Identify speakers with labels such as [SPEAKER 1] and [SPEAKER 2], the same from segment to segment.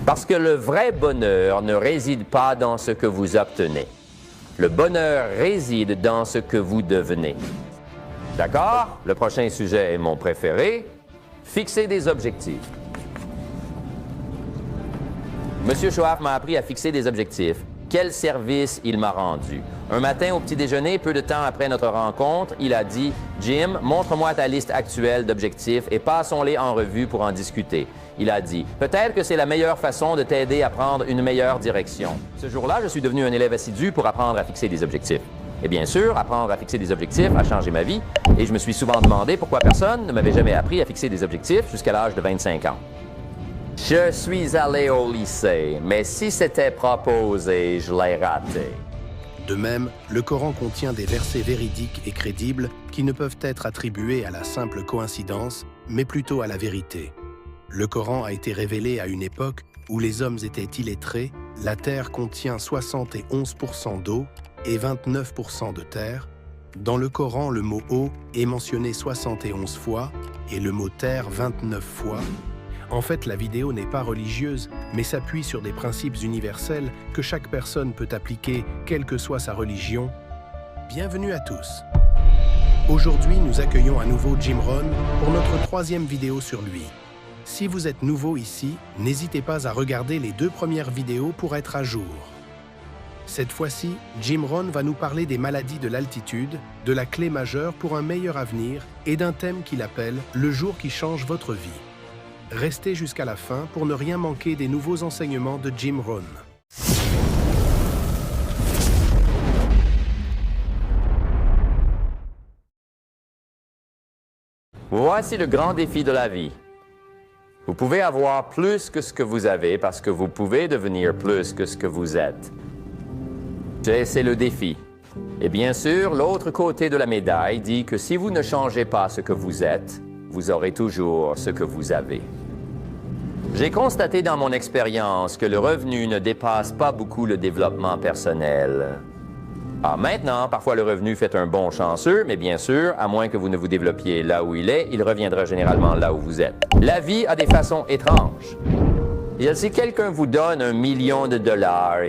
[SPEAKER 1] Parce que le vrai bonheur ne réside pas dans ce que vous obtenez. Le bonheur réside dans ce que vous devenez. D'accord? Le prochain sujet est mon préféré. Fixer des objectifs. Monsieur Shoaff m'a appris à fixer des objectifs. Quel service il m'a rendu. Un matin au petit déjeuner, peu de temps après notre rencontre, il a dit « Jim, montre-moi ta liste actuelle d'objectifs et passons-les en revue pour en discuter. » Il a dit « Peut-être que c'est la meilleure façon de t'aider à prendre une meilleure direction. » Ce jour-là, je suis devenu un élève assidu pour apprendre à fixer des objectifs. Et bien sûr, apprendre à fixer des objectifs a changé ma vie et je me suis souvent demandé pourquoi personne ne m'avait jamais appris à fixer des objectifs jusqu'à l'âge de 25 ans. Je suis allé au lycée, mais si c'était proposé, je l'ai raté.
[SPEAKER 2] De même, le Coran contient des versets véridiques et crédibles qui ne peuvent être attribués à la simple coïncidence, mais plutôt à la vérité. Le Coran a été révélé à une époque où les hommes étaient illettrés, la terre contient 71% d'eau et 29% de terre. Dans le Coran, le mot « eau » est mentionné 71 fois et le mot « terre » 29 fois. En fait, la vidéo n'est pas religieuse, mais s'appuie sur des principes universels que chaque personne peut appliquer, quelle que soit sa religion. Bienvenue à tous. Aujourd'hui, nous accueillons à nouveau Jim Rohn pour notre troisième vidéo sur lui. Si vous êtes nouveau ici, n'hésitez pas à regarder les 2 premières vidéos pour être à jour. Cette fois-ci, Jim Rohn va nous parler des maladies de l'altitude, de la clé majeure pour un meilleur avenir et d'un thème qu'il appelle « Le jour qui change votre vie ». Restez jusqu'à la fin pour ne rien manquer des nouveaux enseignements de Jim Rohn.
[SPEAKER 1] Voici le grand défi de la vie. Vous pouvez avoir plus que ce que vous avez parce que vous pouvez devenir plus que ce que vous êtes. C'est le défi. Et bien sûr, l'autre côté de la médaille dit que si vous ne changez pas ce que vous êtes, vous aurez toujours ce que vous avez. J'ai constaté dans mon expérience que le revenu ne dépasse pas beaucoup le développement personnel. Maintenant, parfois le revenu fait un bon chanceux, mais bien sûr, à moins que vous ne vous développiez là où il est, il reviendra généralement là où vous êtes. La vie a des façons étranges. Et si quelqu'un vous donne $1 million,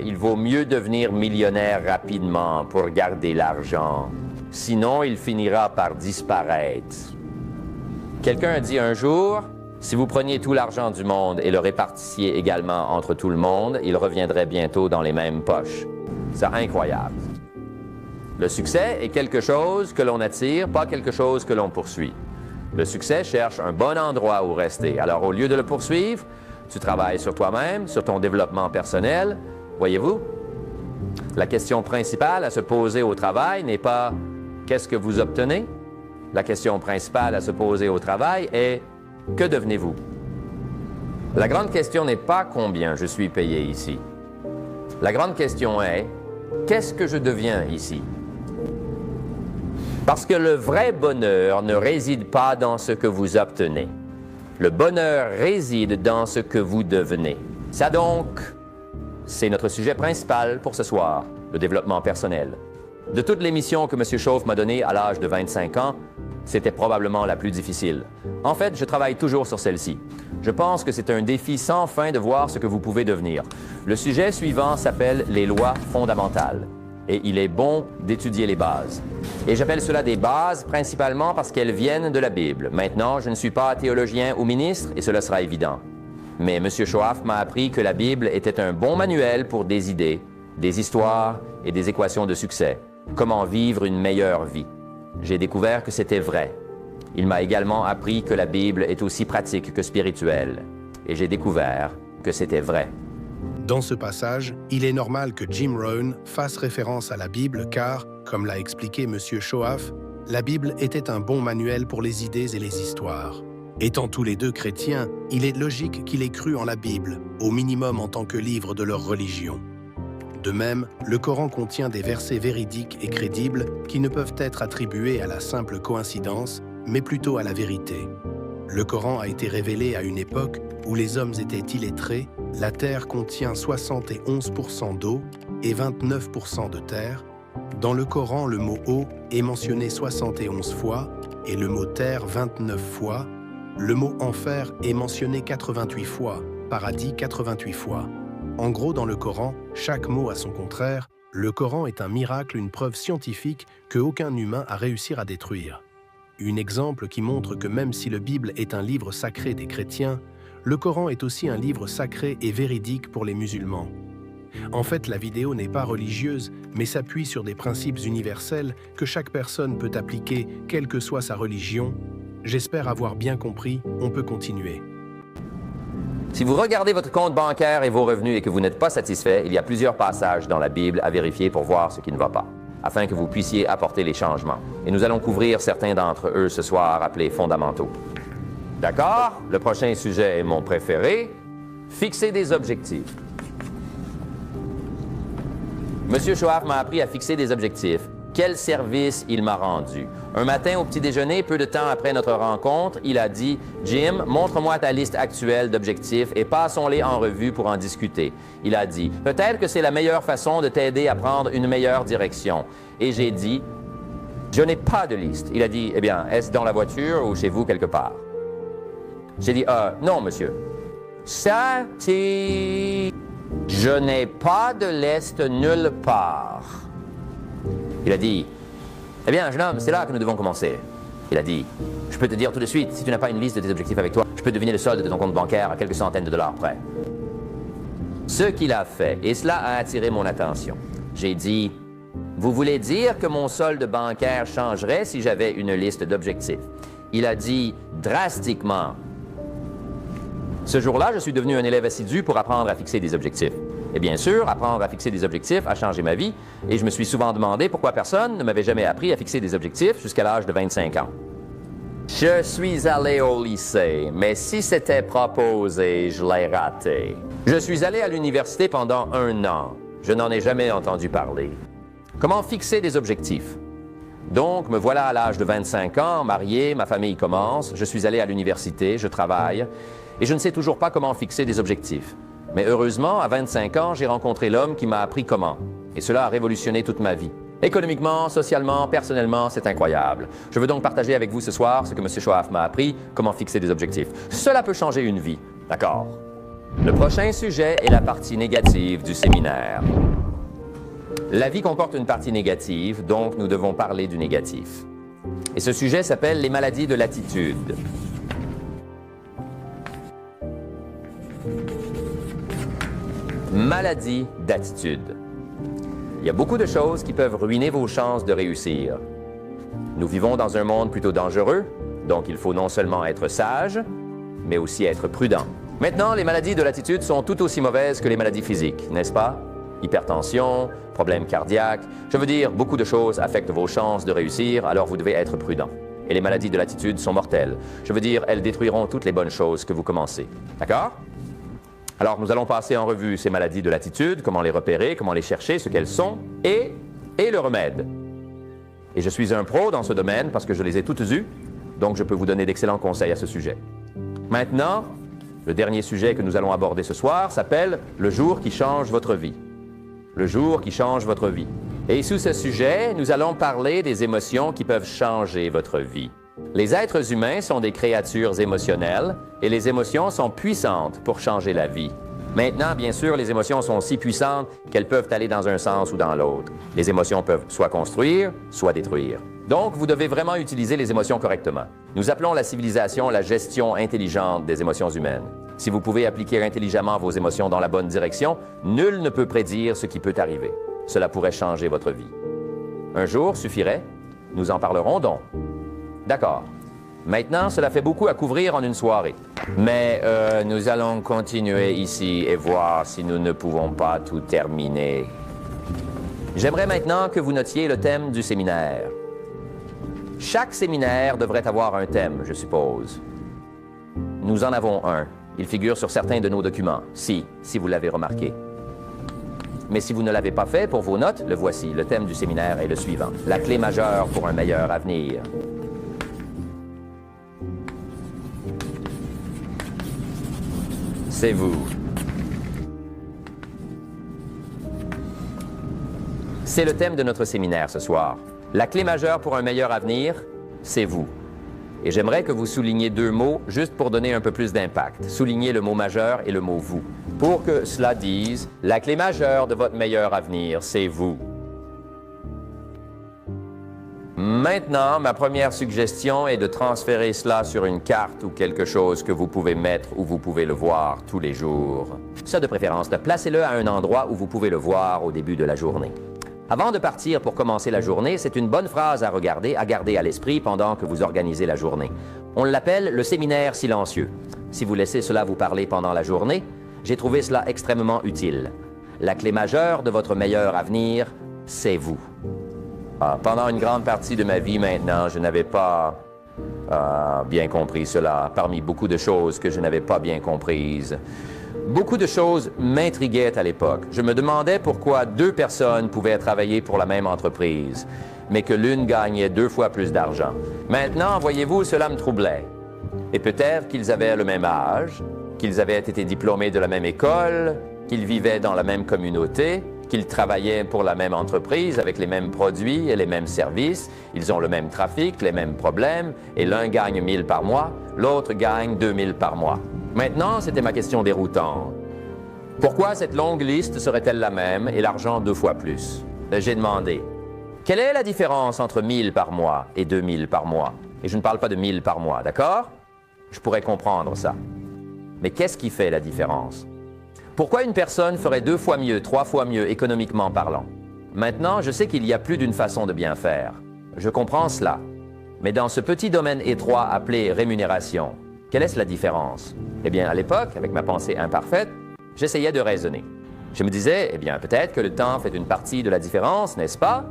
[SPEAKER 1] il vaut mieux devenir millionnaire rapidement pour garder l'argent. Sinon, il finira par disparaître. Quelqu'un a dit un jour, si vous preniez tout l'argent du monde et le répartissiez également entre tout le monde, il reviendrait bientôt dans les mêmes poches. C'est incroyable. Le succès est quelque chose que l'on attire, pas quelque chose que l'on poursuit. Le succès cherche un bon endroit où rester. Alors, au lieu de le poursuivre, tu travailles sur toi-même, sur ton développement personnel. Voyez-vous, la question principale à se poser au travail n'est pas « qu'est-ce que vous obtenez ?» La question principale à se poser au travail est « que devenez-vous » La grande question n'est pas combien je suis payé ici. La grande question est « qu'est-ce que je deviens ici » Parce que le vrai bonheur ne réside pas dans ce que vous obtenez. Le bonheur réside dans ce que vous devenez. Ça donc, c'est notre sujet principal pour ce soir, le développement personnel. De toutes les missions que M. Shoaff m'a données à l'âge de 25 ans, c'était probablement la plus difficile. En fait, je travaille toujours sur celle-ci. Je pense que c'est un défi sans fin de voir ce que vous pouvez devenir. Le sujet suivant s'appelle « Les lois fondamentales ». Et il est bon d'étudier les bases. Et j'appelle cela des bases principalement parce qu'elles viennent de la Bible. Maintenant, je ne suis pas théologien ou ministre et cela sera évident. Mais M. Shoaff m'a appris que la Bible était un bon manuel pour des idées, des histoires et des équations de succès. Comment vivre une meilleure vie. J'ai découvert que c'était vrai. Il m'a également appris que la Bible est aussi pratique que spirituelle. Et j'ai découvert que c'était vrai.
[SPEAKER 2] Dans ce passage, il est normal que Jim Rohn fasse référence à la Bible car, comme l'a expliqué M. Shoaff, la Bible était un bon manuel pour les idées et les histoires. Étant tous les deux chrétiens, il est logique qu'il ait cru en la Bible, au minimum en tant que livre de leur religion. De même, le Coran contient des versets véridiques et crédibles qui ne peuvent être attribués à la simple coïncidence, mais plutôt à la vérité. Le Coran a été révélé à une époque où les hommes étaient illettrés, la terre contient 71% d'eau et 29% de terre. Dans le Coran, le mot « eau » est mentionné 71 fois et le mot « terre » 29 fois. Le mot « enfer » est mentionné 88 fois paradis 88 fois. En gros, dans le Coran, chaque mot a son contraire. Le Coran est un miracle, une preuve scientifique qu'aucun humain a réussi à détruire. Un exemple qui montre que même si la Bible est un livre sacré des chrétiens, le Coran est aussi un livre sacré et véridique pour les musulmans. En fait, la vidéo n'est pas religieuse, mais s'appuie sur des principes universels que chaque personne peut appliquer, quelle que soit sa religion. J'espère avoir bien compris, on peut continuer.
[SPEAKER 1] Si vous regardez votre compte bancaire et vos revenus et que vous n'êtes pas satisfait, il y a plusieurs passages dans la Bible à vérifier pour voir ce qui ne va pas, afin que vous puissiez apporter les changements. Et nous allons couvrir certains d'entre eux ce soir, appelés fondamentaux. D'accord? Le prochain sujet est mon préféré. Fixer des objectifs. Monsieur Shoaf m'a appris à fixer des objectifs. Quel service il m'a rendu. Un matin au petit déjeuner, peu de temps après notre rencontre, il a dit « Jim, montre-moi ta liste actuelle d'objectifs et passons-les en revue pour en discuter. » Il a dit « Peut-être que c'est la meilleure façon de t'aider à prendre une meilleure direction. » Et j'ai dit « Je n'ai pas de liste. » Il a dit « Eh bien, est-ce dans la voiture ou chez vous quelque part? » J'ai dit « Non, monsieur. » Ça, c'est... Je n'ai pas de liste nulle part. Il a dit, eh bien, jeune homme, c'est là que nous devons commencer. Il a dit, je peux te dire tout de suite, si tu n'as pas une liste de tes objectifs avec toi, je peux deviner le solde de ton compte bancaire à quelques centaines de dollars près. Ce qu'il a fait, et cela a attiré mon attention. J'ai dit, vous voulez dire que mon solde bancaire changerait si j'avais une liste d'objectifs? Il a dit, drastiquement. Ce jour-là, je suis devenu un élève assidu pour apprendre à fixer des objectifs. Et bien sûr, apprendre à fixer des objectifs a changé ma vie, et je me suis souvent demandé pourquoi personne ne m'avait jamais appris à fixer des objectifs jusqu'à l'âge de 25 ans. Je suis allé au lycée, mais si c'était proposé, je l'ai raté. Je suis allé à l'université pendant 1 an. Je n'en ai jamais entendu parler. Comment fixer des objectifs? Donc, me voilà à l'âge de 25 ans, marié, ma famille commence, je suis allé à l'université, je travaille, et je ne sais toujours pas comment fixer des objectifs. Mais heureusement, à 25 ans, j'ai rencontré l'homme qui m'a appris comment. Et cela a révolutionné toute ma vie. Économiquement, socialement, personnellement, c'est incroyable. Je veux donc partager avec vous ce soir ce que M. Shoaf m'a appris, comment fixer des objectifs. Cela peut changer une vie. D'accord? Le prochain sujet est la partie négative du séminaire. La vie comporte une partie négative, donc nous devons parler du négatif. Et ce sujet s'appelle les maladies de l'attitude. Maladie d'attitude. Il y a beaucoup de choses qui peuvent ruiner vos chances de réussir. Nous vivons dans un monde plutôt dangereux, donc il faut non seulement être sage, mais aussi être prudent. Maintenant, les maladies de l'attitude sont tout aussi mauvaises que les maladies physiques, n'est-ce pas? Hypertension, problèmes cardiaques, je veux dire, beaucoup de choses affectent vos chances de réussir, alors vous devez être prudent. Et les maladies de l'attitude sont mortelles. Je veux dire, elles détruiront toutes les bonnes choses que vous commencez. D'accord? Alors, nous allons passer en revue ces maladies de l'attitude, comment les repérer, comment les chercher, ce qu'elles sont, et le remède. Et je suis un pro dans ce domaine parce que je les ai toutes eues, donc je peux vous donner d'excellents conseils à ce sujet. Maintenant, le dernier sujet que nous allons aborder ce soir s'appelle « Le jour qui change votre vie ». Le jour qui change votre vie. Et sous ce sujet, nous allons parler des émotions qui peuvent changer votre vie. Les êtres humains sont des créatures émotionnelles et les émotions sont puissantes pour changer la vie. Maintenant, bien sûr, les émotions sont si puissantes qu'elles peuvent aller dans un sens ou dans l'autre. Les émotions peuvent soit construire, soit détruire. Donc, vous devez vraiment utiliser les émotions correctement. Nous appelons la civilisation la gestion intelligente des émotions humaines. Si vous pouvez appliquer intelligemment vos émotions dans la bonne direction, nul ne peut prédire ce qui peut arriver. Cela pourrait changer votre vie. Un jour suffirait, nous en parlerons donc. D'accord. Maintenant, cela fait beaucoup à couvrir en une soirée. Mais nous allons continuer ici et voir si nous ne pouvons pas tout terminer. J'aimerais maintenant que vous notiez le thème du séminaire. Chaque séminaire devrait avoir un thème, je suppose. Nous en avons un. Il figure sur certains de nos documents, si vous l'avez remarqué. Mais si vous ne l'avez pas fait, pour vos notes, le voici. Le thème du séminaire est le suivant. La clé majeure pour un meilleur avenir. C'est vous. C'est le thème de notre séminaire ce soir. La clé majeure pour un meilleur avenir, c'est vous. Et j'aimerais que vous souligniez deux mots juste pour donner un peu plus d'impact. Soulignez le mot majeur et le mot vous. Pour que cela dise, la clé majeure de votre meilleur avenir, c'est vous. Maintenant, ma première suggestion est de transférer cela sur une carte ou quelque chose que vous pouvez mettre où vous pouvez le voir tous les jours. Ça, de préférence, placez-le à un endroit où vous pouvez le voir au début de la journée. Avant de partir pour commencer la journée, c'est une bonne phrase à garder à l'esprit pendant que vous organisez la journée. On l'appelle le séminaire silencieux. Si vous laissez cela vous parler pendant la journée, j'ai trouvé cela extrêmement utile. La clé majeure de votre meilleur avenir, c'est vous. Pendant une grande partie de ma vie maintenant, je n'avais pas bien compris cela, parmi beaucoup de choses que je n'avais pas bien comprises. Beaucoup de choses m'intriguaient à l'époque. Je me demandais pourquoi deux personnes pouvaient travailler pour la même entreprise, mais que l'une gagnait 2 fois plus d'argent. Maintenant, voyez-vous, cela me troublait. Et peut-être qu'ils avaient le même âge, qu'ils avaient été diplômés de la même école, qu'ils vivaient dans la même communauté, qu'ils travaillaient pour la même entreprise avec les mêmes produits et les mêmes services. Ils ont le même trafic, les mêmes problèmes, et l'un gagne 1000 par mois, l'autre gagne 2000 par mois. Maintenant, c'était ma question déroutante. Pourquoi cette longue liste serait-elle la même et l'argent 2 fois plus? J'ai demandé, quelle est la différence entre 1000 par mois et 2000 par mois? Et je ne parle pas de 1000 par mois, d'accord? Je pourrais comprendre ça. Mais qu'est-ce qui fait la différence? Pourquoi une personne ferait 2 fois mieux, 3 fois mieux économiquement parlant? Maintenant, je sais qu'il y a plus d'une façon de bien faire. Je comprends cela. Mais dans ce petit domaine étroit appelé rémunération, quelle est la différence? Eh bien, à l'époque, avec ma pensée imparfaite, j'essayais de raisonner. Je me disais, eh bien, peut-être que le temps fait une partie de la différence, n'est-ce pas?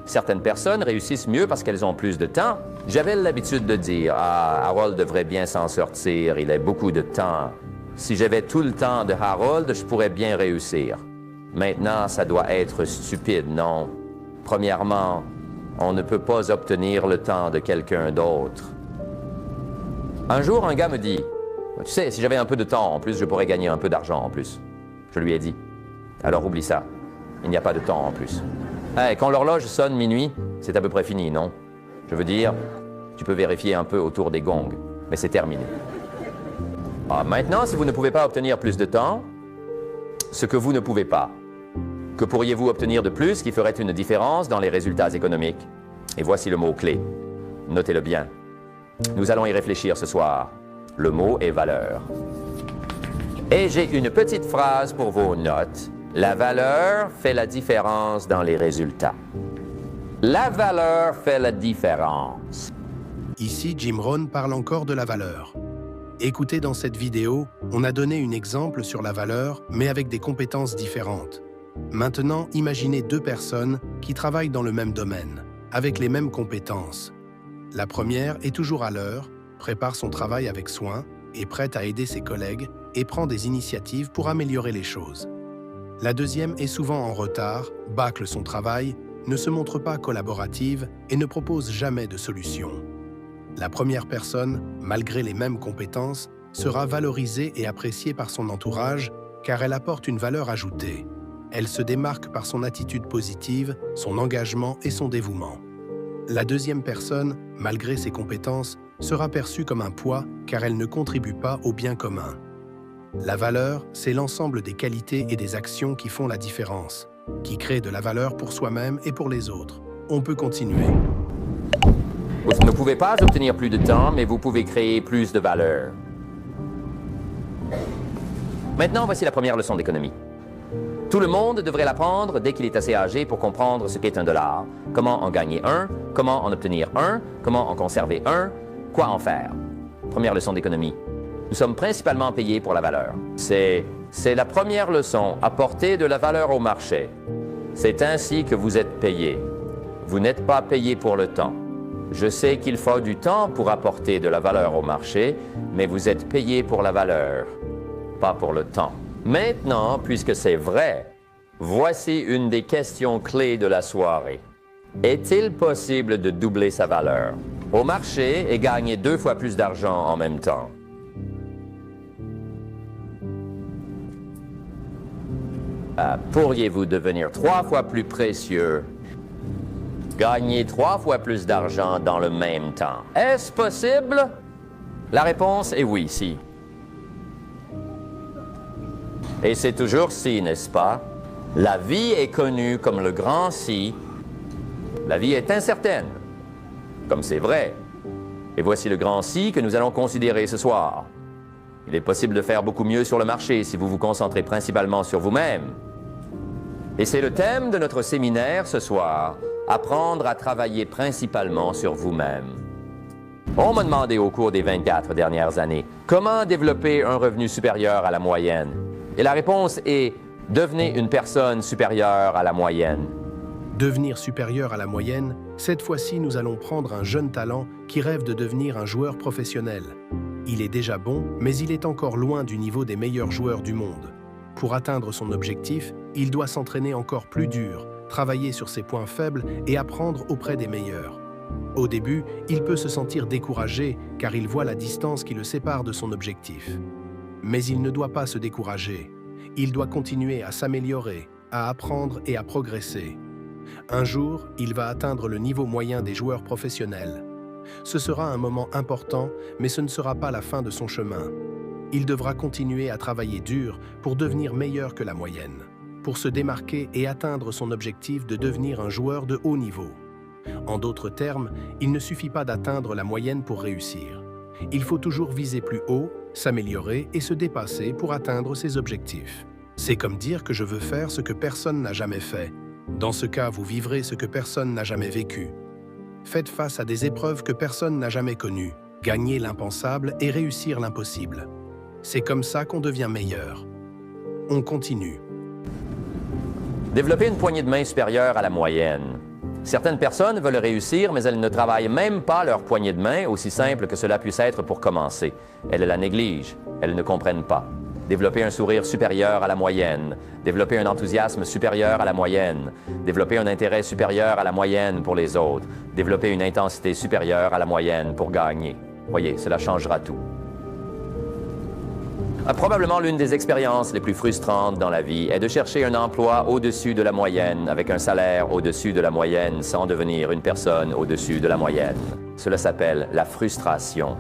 [SPEAKER 1] Certaines personnes réussissent mieux parce qu'elles ont plus de temps. J'avais l'habitude de dire, Harold devrait bien s'en sortir, il a beaucoup de temps. Si j'avais tout le temps de Harold, je pourrais bien réussir. Maintenant, ça doit être stupide, non? Premièrement, on ne peut pas obtenir le temps de quelqu'un d'autre. Un jour, un gars me dit, « Tu sais, si j'avais un peu de temps en plus, je pourrais gagner un peu d'argent en plus. » Je lui ai dit, « Alors oublie ça, il n'y a pas de temps en plus. » Hey, quand l'horloge sonne minuit, c'est à peu près fini, non? Je veux dire, tu peux vérifier un peu autour des gongs, mais c'est terminé. Maintenant, si vous ne pouvez pas obtenir plus de temps, ce que vous ne pouvez pas, que pourriez-vous obtenir de plus qui ferait une différence dans les résultats économiques? Et voici le mot-clé. Notez-le bien. Nous allons y réfléchir ce soir. Le mot est valeur. Et j'ai une petite phrase pour vos notes. La valeur fait la différence dans les résultats. La valeur fait la différence.
[SPEAKER 2] Ici, Jim Rohn parle encore de la valeur. Écoutez, dans cette vidéo, on a donné un exemple sur la valeur, mais avec des compétences différentes. Maintenant, imaginez 2 personnes qui travaillent dans le même domaine, avec les mêmes compétences. La première est toujours à l'heure, prépare son travail avec soin, est prête à aider ses collègues et prend des initiatives pour améliorer les choses. La deuxième est souvent en retard, bâcle son travail, ne se montre pas collaborative et ne propose jamais de solution. La première personne, malgré les mêmes compétences, sera valorisée et appréciée par son entourage car elle apporte une valeur ajoutée. Elle se démarque par son attitude positive, son engagement et son dévouement. La deuxième personne, malgré ses compétences, sera perçue comme un poids car elle ne contribue pas au bien commun. La valeur, c'est l'ensemble des qualités et des actions qui font la différence, qui créent de la valeur pour soi-même et pour les autres. On peut continuer.
[SPEAKER 1] Vous ne pouvez pas obtenir plus de temps, mais vous pouvez créer plus de valeur. Maintenant, voici la première leçon d'économie. Tout le monde devrait l'apprendre dès qu'il est assez âgé pour comprendre ce qu'est un dollar, comment en gagner un, comment en obtenir un, comment en conserver un, quoi en faire. Première leçon d'économie. Nous sommes principalement payés pour la valeur. C'est la première leçon, apporter de la valeur au marché. C'est ainsi que vous êtes payé. Vous n'êtes pas payé pour le temps. Je sais qu'il faut du temps pour apporter de la valeur au marché, mais vous êtes payé pour la valeur, pas pour le temps. Maintenant, puisque c'est vrai, voici une des questions clés de la soirée. Est-il possible de doubler sa valeur au marché et gagner 2 fois plus d'argent en même temps? Pourriez-vous devenir 3 fois plus précieux gagner 3 fois plus d'argent dans le même temps. Est-ce possible? La réponse est oui, si. Et c'est toujours si, n'est-ce pas? La vie est connue comme le grand si. La vie est incertaine, comme c'est vrai. Et voici le grand si que nous allons considérer ce soir. Il est possible de faire beaucoup mieux sur le marché si vous vous concentrez principalement sur vous-même. Et c'est le thème de notre séminaire ce soir, apprendre à travailler principalement sur vous-même. On m'a demandé au cours des 24 dernières années, comment développer un revenu supérieur à la moyenne? Et la réponse est, devenez une personne supérieure à la moyenne.
[SPEAKER 2] Devenir supérieur à la moyenne, cette fois-ci nous allons prendre un jeune talent qui rêve de devenir un joueur professionnel. Il est déjà bon, mais il est encore loin du niveau des meilleurs joueurs du monde. Pour atteindre son objectif, il doit s'entraîner encore plus dur, travailler sur ses points faibles et apprendre auprès des meilleurs. Au début, il peut se sentir découragé car il voit la distance qui le sépare de son objectif. Mais il ne doit pas se décourager. Il doit continuer à s'améliorer, à apprendre et à progresser. Un jour, il va atteindre le niveau moyen des joueurs professionnels. Ce sera un moment important, mais ce ne sera pas la fin de son chemin. Il devra continuer à travailler dur pour devenir meilleur que la moyenne, pour se démarquer et atteindre son objectif de devenir un joueur de haut niveau. En d'autres termes, il ne suffit pas d'atteindre la moyenne pour réussir. Il faut toujours viser plus haut, s'améliorer et se dépasser pour atteindre ses objectifs. C'est comme dire que je veux faire ce que personne n'a jamais fait. Dans ce cas, vous vivrez ce que personne n'a jamais vécu. Faites face à des épreuves que personne n'a jamais connues, gagnez l'impensable et réussir l'impossible. C'est comme ça qu'on devient meilleur. On continue.
[SPEAKER 1] Développer une poignée de main supérieure à la moyenne. Certaines personnes veulent réussir, mais elles ne travaillent même pas leur poignée de main, aussi simple que cela puisse être pour commencer. Elles la négligent, elles ne comprennent pas. Développer un sourire supérieur à la moyenne, développer un enthousiasme supérieur à la moyenne, développer un intérêt supérieur à la moyenne pour les autres, développer une intensité supérieure à la moyenne pour gagner. Voyez, cela changera tout. Probablement l'une des expériences les plus frustrantes dans la vie est de chercher un emploi au-dessus de la moyenne, avec un salaire au-dessus de la moyenne, sans devenir une personne au-dessus de la moyenne. Cela s'appelle la frustration.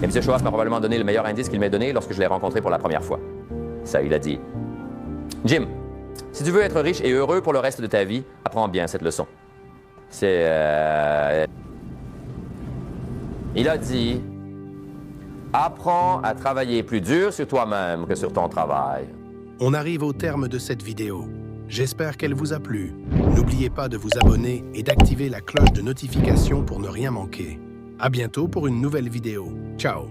[SPEAKER 1] Et M. Schwartz m'a probablement donné le meilleur indice qu'il m'ait donné lorsque je l'ai rencontré pour la première fois. Ça, il a dit, « Jim, si tu veux être riche et heureux pour le reste de ta vie, apprends bien cette leçon. » Il a dit, « Apprends à travailler plus dur sur toi-même que sur ton travail. »
[SPEAKER 2] On arrive au terme de cette vidéo. J'espère qu'elle vous a plu. N'oubliez pas de vous abonner et d'activer la cloche de notification pour ne rien manquer. À bientôt pour une nouvelle vidéo. Ciao!